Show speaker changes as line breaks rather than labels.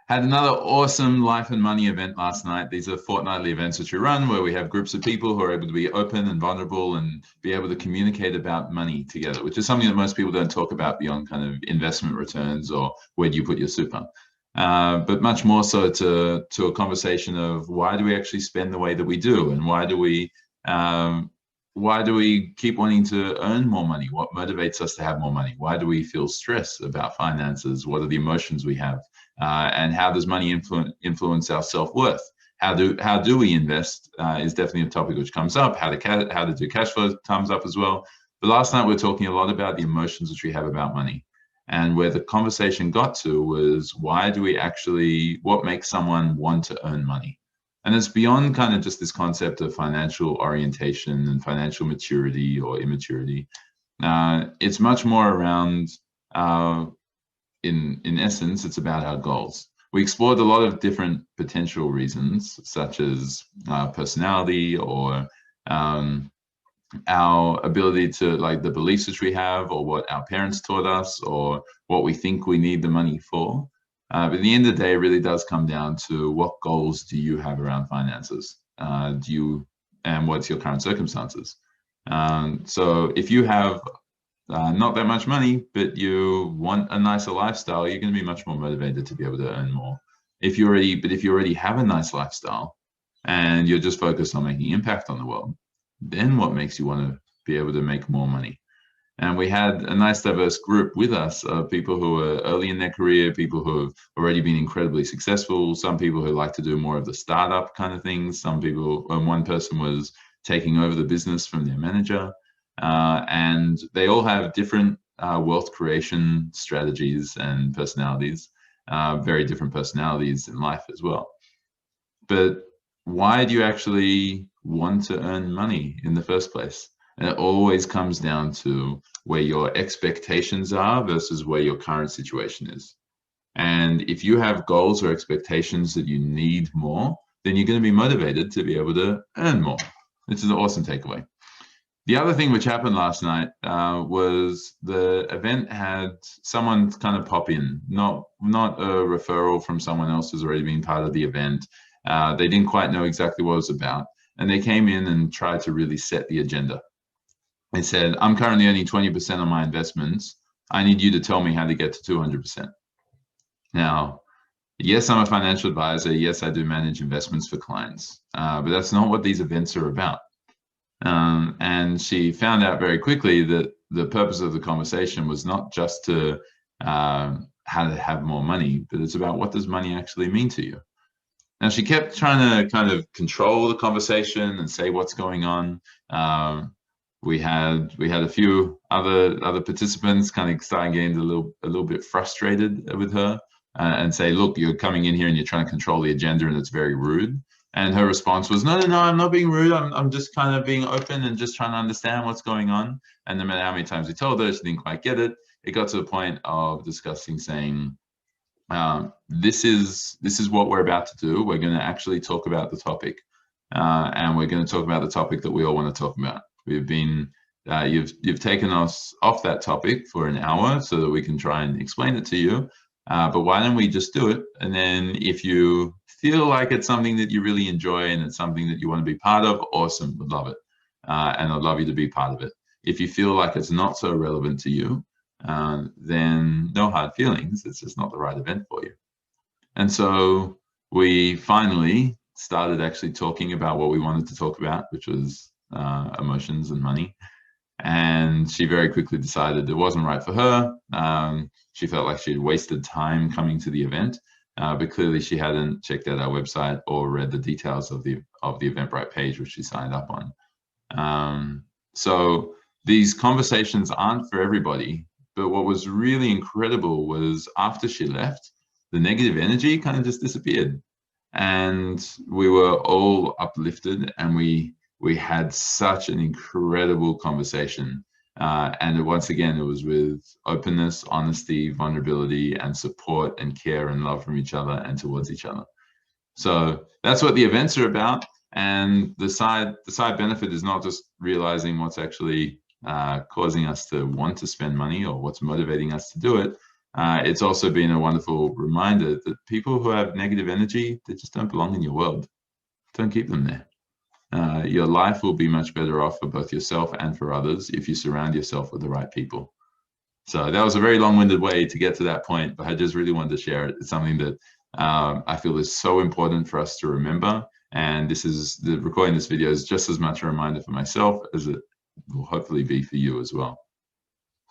Had another awesome Life and Money event last night. These are fortnightly events which we run where we have groups of people who are able to be open and vulnerable and be able to communicate about money together, which is something that most people don't talk about beyond kind of investment returns or where do you put your super. But much more so to a conversation of why do we actually spend the way that we do, and why do we keep wanting to earn more money? What motivates us to have more money? Why do we feel stress about finances? What are the emotions we have? And how does money influence our self-worth? How do we invest is definitely a topic which comes up. How to do cash flow comes up as well. But last night we were talking a lot about the emotions which we have about money. And where the conversation got to was, what makes someone want to earn money? And it's beyond kind of just this concept of financial orientation and financial maturity or immaturity. It's much more around, in essence, it's about our goals. We explored a lot of different potential reasons, such as personality or our ability to, like, the beliefs which we have, or what our parents taught us, or what we think we need the money for. But at the end of the day, it really does come down to what goals do you have around finances? And what's your current circumstances? So if you have not that much money, but you want a nicer lifestyle, you're going to be much more motivated to be able to earn more. If you already have a nice lifestyle and you're just focused on making impact on the world, then what makes you want to be able to make more money? And we had a nice diverse group with us of people who are early in their career, people who have already been incredibly successful, some people who like to do more of the startup kind of things, some people, and one person was taking over the business from their manager. And they all have different wealth creation strategies and personalities, very different personalities in life as well. But why do you actually want to earn money in the first place? And it always comes down to where your expectations are versus where your current situation is. And if you have goals or expectations that you need more, then you're going to be motivated to be able to earn more, which is an awesome takeaway. The other thing which happened last night was the event had someone kind of pop in, not a referral from someone else who's already been part of the event. They didn't quite know exactly what it was about. And they came in and tried to really set the agenda. They said, I'm currently earning 20% on my investments. I need you to tell me how to get to 200%. Now, yes, I'm a financial advisor. Yes, I do manage investments for clients, but that's not what these events are about. And she found out very quickly that the purpose of the conversation was not just to how to have more money, but it's about what does money actually mean to you. Now, she kept trying to kind of control the conversation and say what's going on. We had a few other participants kind of starting getting a little bit frustrated with her and say, look, you're coming in here and you're trying to control the agenda and it's very rude. And her response was, no, I'm not being rude. I'm just kind of being open and just trying to understand what's going on. And no matter how many times we told her, she didn't quite get it. It got to the point of discussing, saying, this is what we're about to do. We're going to actually talk about the topic, and we're going to talk about the topic that we all want to talk about. We've been you've taken us off that topic for an hour so that we can try and explain it to you. But why don't we just do it? And then if you feel like it's something that you really enjoy and it's something that you want to be part of, awesome, would love it. And I'd love you to be part of it. If you feel like it's not so relevant to you, then no hard feelings. It's just not the right event for you. And so we finally started actually talking about what we wanted to talk about, which was emotions and money. And she very quickly decided it wasn't right for her. She felt like she had wasted time coming to the event, but clearly she hadn't checked out our website or read the details of the Eventbrite page, which she signed up on. So these conversations aren't for everybody. But what was really incredible was after she left, the negative energy kind of just disappeared. And we were all uplifted, and we had such an incredible conversation. And once again, it was with openness, honesty, vulnerability, and support and care and love from each other and towards each other. So that's what the events are about. And the side benefit is not just realizing what's actually causing us to want to spend money or what's motivating us to do it, it's also been a wonderful reminder that people who have negative energy, they just don't belong in your world. Don't keep them there. Your life will be much better off for both yourself and for others if you surround yourself with the right people. So that was a very long-winded way to get to that point, but I just really wanted to share it. It's something that I feel is so important for us to remember. And recording this video is just as much a reminder for myself as it will hopefully be for you as well.